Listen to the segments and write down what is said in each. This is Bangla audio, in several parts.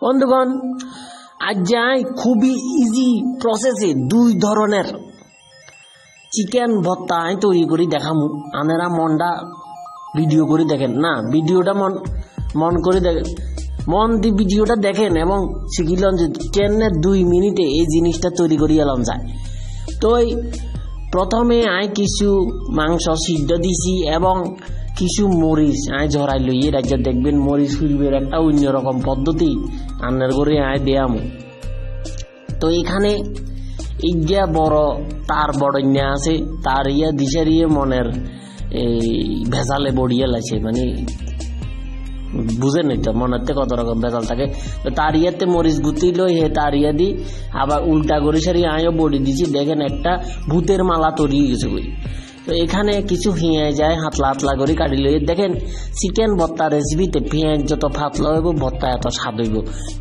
বন্ধুগণ, আজ যাই খুবই ইজি প্রসেসে 2 ধরনের চিকেন ভর্তা আমি তৈরি করি দেখামু। আনেরা মনটা ভিডিও করে দেখেন না, ভিডিওটা মন করে দেখেন, মন দিয়ে ভিডিওটা দেখেন এবং শিখিলেন যে কেন 2 মিনিটে এই জিনিসটা তৈরি করি এলাম যায়। তো প্রথমে আই কিছু মাংস সিদ্ধ দিছি এবং কিছু মরিচ আই ঝরাই লই। এর রাজ্যে দেখবেন মরিচ ফুলবের একটা অন্যরকম পদ্ধতি আন্নার করে আই দেয়াম। তো এখানে ইয়া বড় তার বড়ন্যা আছে, তার ইয়া দিশারিয়ে মনের এই ভেজালে বড়িয়ে লাগছে, মানে বুঝেন এটা মনেতে কত রকম ভেজাল থাকে। তো তার ইয়াতে মরিচ গুতি লই, হে তার ইয়া দি আবার উল্টা করে সারি আয়ও বড়ি দিছি। দেখেন একটা ভূতের মালা তৈরি হয়ে গেছে বই। তো এখানে কিছু পেঁয়াজ যায় হাতলা হাতলা করে কাটি লই। দেখেন চিকেন ভর্তা রেসিপিতে পেঁয়াজ যত পাতলা হইব ভর্তা এত স্বাদ হইব।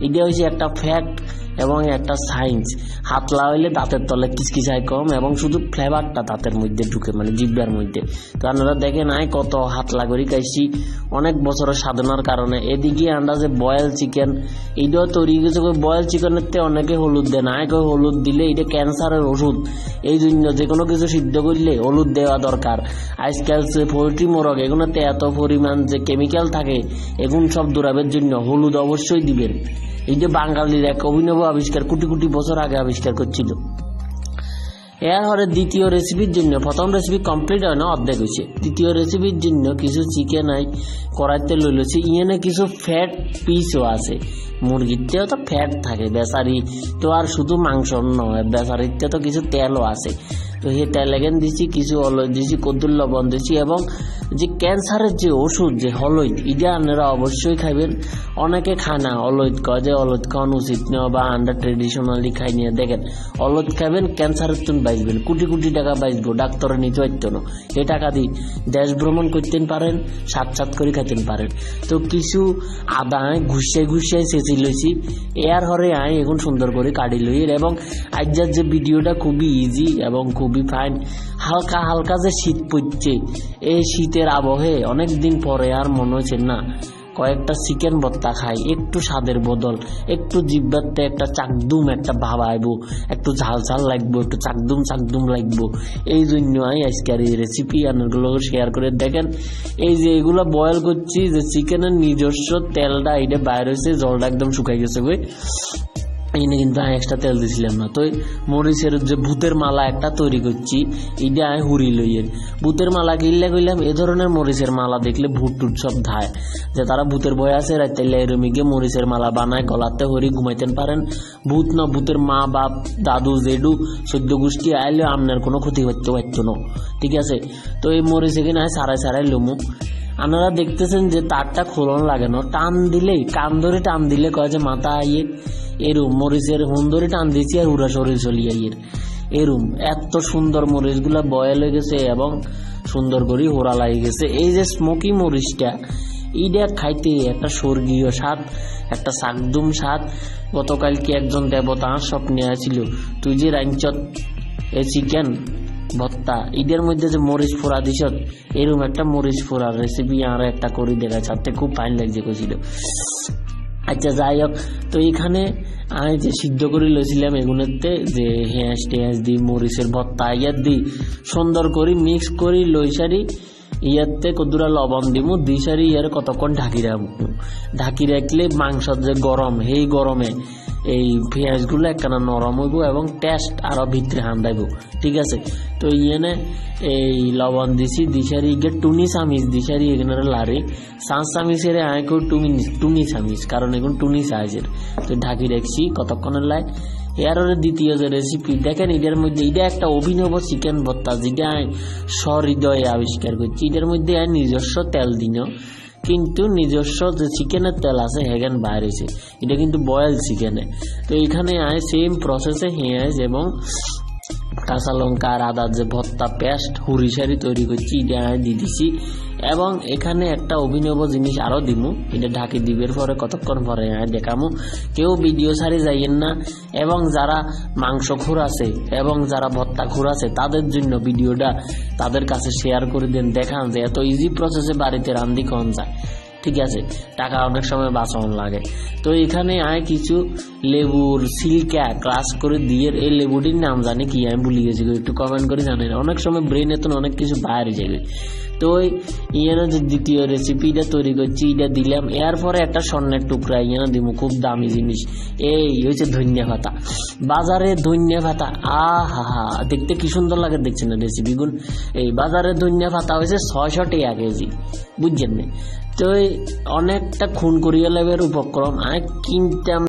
এটা হচ্ছে একটা ফ্যাক্ট এবং একটা সায়েন্স। হাতলা হইলে দাঁতের তলে কিচকিচাই কম এবং শুধু ফ্লেভারটা দাঁতের মধ্যে ঢুকে, মানে জিহ্বার মধ্যে। তো আপনারা দেখেন আয় কত হাতলা করে খাইছি অনেক বছরের সাধনার কারণে। এদিকে আমরা যে বয়েল চিকেন এইটাও তৈরি গেছে। বয়েল চিকেনের তে অনেকে হলুদ দেয় না, হলুদ দিলে এটা ক্যান্সারের ওষুধ। এই জন্য যে কোনো কিছু সিদ্ধ করলে হলুদ দেওয়া দরকার। আজকাল যে পোল্ট্রি মোরগ এগুলোতে এত পরিমাণ যে কেমিক্যাল থাকে, এগুলো সব দূরাবের জন্য হলুদ অবশ্যই দিবেন। এই যে বাঙালির এক অভিনব আবিষ্কার, কোটি কোটি বছর আগে আবিষ্কার করছিল। এর পরে দ্বিতীয় রেসিপির জন্য, প্রথম রেসিপি কমপ্লিট হয় না, অর্ধেক হয়েছে। দ্বিতীয় রেসিপির জন্য কিছু চিকেন আই কড়াইতে লইলেছি। ইয়েনে কিছু ফ্যাট পিসও আছে, মুরগিরতেও তো ফ্যাট থাকে, বেচারি তো আর শুধু মাংস নয়, বেচারিতে তো কিছু তেলও আছে। তো সেই তেল এগেন দিছি, কিছু হলুদ দিছি, কদ্দুর লবণ দিছি এবং যে ক্যান্সারের যে ওষুধ যে হলুদ, এটা আপনারা অবশ্যই খাইবেন। অনেকে খায় না, হলুদ কয় যে হলুদ খাওয়ানো উচিত নয় বা আমরা ট্রেডিশনালি খাই নিয়ে। দেখেন হলুদ খাবেন ক্যান্সারের তুন বাঁচবেন, কোটি কোটি টাকা বাঁচবো, ডাক্তারে নিতে পারত না। এই টাকা দিয়ে দেশ ভ্রমণ করতেন পারেন, সাত সাত করে খাইতেন পারেন। তো কিছু আদা ঘুষাই চেঁচি লইছি। এর হরে আয় এখন সুন্দর করে কাটি লই। এবং আজকের যে ভিডিওটা খুবই ইজি এবং খুবই ফাইন। হালকা হালকা যে শীত পড়ছে, এই শীতের আবহে অনেকদিন পরে আর মনে হচ্ছে না কয়েকটা চিকেন ভর্তা খাই, একটু স্বাদের বদল, একটু জিব্বাতে একটা চাকদুম একটা ভাব আইবো, একটু ঝাল ঝাল লাগবো, একটু চাকদুম লাগবো। এই জন্য আমি আজকের এই রেসিপি আপনাগুলো শেয়ার করে দেখেন। এই যে এগুলো বয়েল করছি, যে চিকেনের নিজস্ব তেলটা এটা বাইর হয়েছে, জলটা একদম শুকাই গেছে বই। এনে কিন্তু আমি এক্সট্রা তেল দিছিলাম না। তো মরিচের যে ভূতের মালা একটা তৈরি করছি, এটা আমি হুড়ি লইয়ের। ভূতের মালা কিনলে কইলাম এ ধরনের মরিচের মালা দেখলে ভূত টুট সব ধায়, যে তারা ভূতের ভয় আছে রাইতে এরমিকে মরিচের মালা বানায় গলাতে হরি ঘুমাইতেন পারেন। ভূত না, ভূতের মা বাপ দাদু জেডু 14 গোষ্ঠী আইলে আপনার কোনো ক্ষতি করতে পারত না, ঠিক আছে। তো এই মরিচ এখানে সারাই লমু। আপনারা দেখতেছেন যে তারটা খোলন লাগে না, টান দিলেই কান ধরে টান দিলে কয় যে মাথা আইয়ে এরুম মরিচের হুন্দরে টান দিয়েছি আর উড়া শরীর চলিয়ে এরুম। এত সুন্দর মরিচ গুলা বয়েল হয়ে গেছে এবং সুন্দর করে হোড়া লাগে গেছে। এই যে স্মোকি মরিচটা, এইটা খাইতে একটা স্বর্গীয় স্বাদ, একটা সাকদুম স্বাদ। গতকালকে একজন দেবতা স্বপ্নে আসছিল, তুই যে রাঞ্চত এই চিকেন ভর্তা ঈদের মধ্যে যে মরিচ ফোড়া দিস, এরকম একটা মরিচ ফোড়ার রেসিপি আর একটা করে দেখা যাচ্ছে, খুব ফাইন লাগছে কইছিল। আচ্ছা যাই হোক, তো এখানে আমি যে সিদ্ধ করে লইছিলাম এগুলোতে যে টেঁয়াজ দিই, মরিচের ভর্তা ইয়ার দিই, সুন্দর করে মিক্স করি লই সারি। ইয়াতে কদুরা লবণ দিমু, দুই সারি ইয়ার কতক্ষণ ঢাকি রাখবো। ঢাকি রাখলে মাংসর যে গরম, এই গরমে এই পেঁয়াজগুলো একখানা নরম হইব এবং টেস্ট আরো ভিতরে হান্দাইব, ঠিক আছে। তো ইয়েনে এই লবণ দিছি, দিশারি ইগে টুনি চামিচ দিশারি এখানে লারি 5 চামিচের আয়কো টুনি চামিচ, কারণ এখন টুনি সাইজের। তো ঢাকি রাখছি কতক্ষণের লাই। এর দ্বিতীয় যে রেসিপি দেখেন, এটার মধ্যে এটা একটা অভিনব চিকেন ভর্তা যেটা সহৃদয়ে আবিষ্কার করছি। এটার মধ্যে নিজস্ব তেল দিন, কিন্তু নিজস্ব যে চিকেনের তেল আছে হেগেন বাইরেছে, এটা কিন্তু বয়েল চিকেনে। তো এখানে সেম প্রসেসে পেঁয়াজ এবং কাঁচা লঙ্কা আর আদার যে ভর্তা পেস্ট হুড়িসারি তৈরি করছি, এটা দিয়ে দিছি। এবং এখানে একটা অভিনব জিনিস আরো দিমু, এটা ঢাকি দিবের পরে কতক্ষণ পরে দেখামু। কেউ ভিডিও সারি যাইয়েন না, এবং যারা মাংস খুর আছে এবং যারা ভর্তা খুর আছে তাদের জন্য ভিডিওটা তাদের কাছে শেয়ার করে দেন, দেখান যে এত ইজি প্রসেসে বাড়িতে রান্দি কম যায়। ঠিক আছে, টাকা অনেক সময় বাঁচানো লাগে। তো এখানে আয় কিছু লেবুর সিল্কা ক্রাশ করে দিয়ে, এই লেবুটির নাম জানি কি আমি ভুলে গেছি, একটু কমেন্ট করে জানেন, অনেক সময় ব্রেনে তো অনেক কিছু বাইরে যাবে। তো ইয়ানো যে দ্বিতীয় রেসিপিটা তৈরি করছি এটা দিলাম, এরপরে একটা স্বর্ণের টুকরা ইয়ানো দিব, খুব দামি জিনিস, এই হচ্ছে ধনিয়া পাতা। বাজারে ধনিয়া পাতা আহা দেখতে কি সুন্দর লাগে, দেখছেন না রেসিপি গুণ। এই বাজারে ধনিয়া পাতা হয়েছে 600 টাকা কেজি, বুঝছেন না? তো অনেকটা খুন করিয়া লেবের উপক্রম, আমি কিনতাম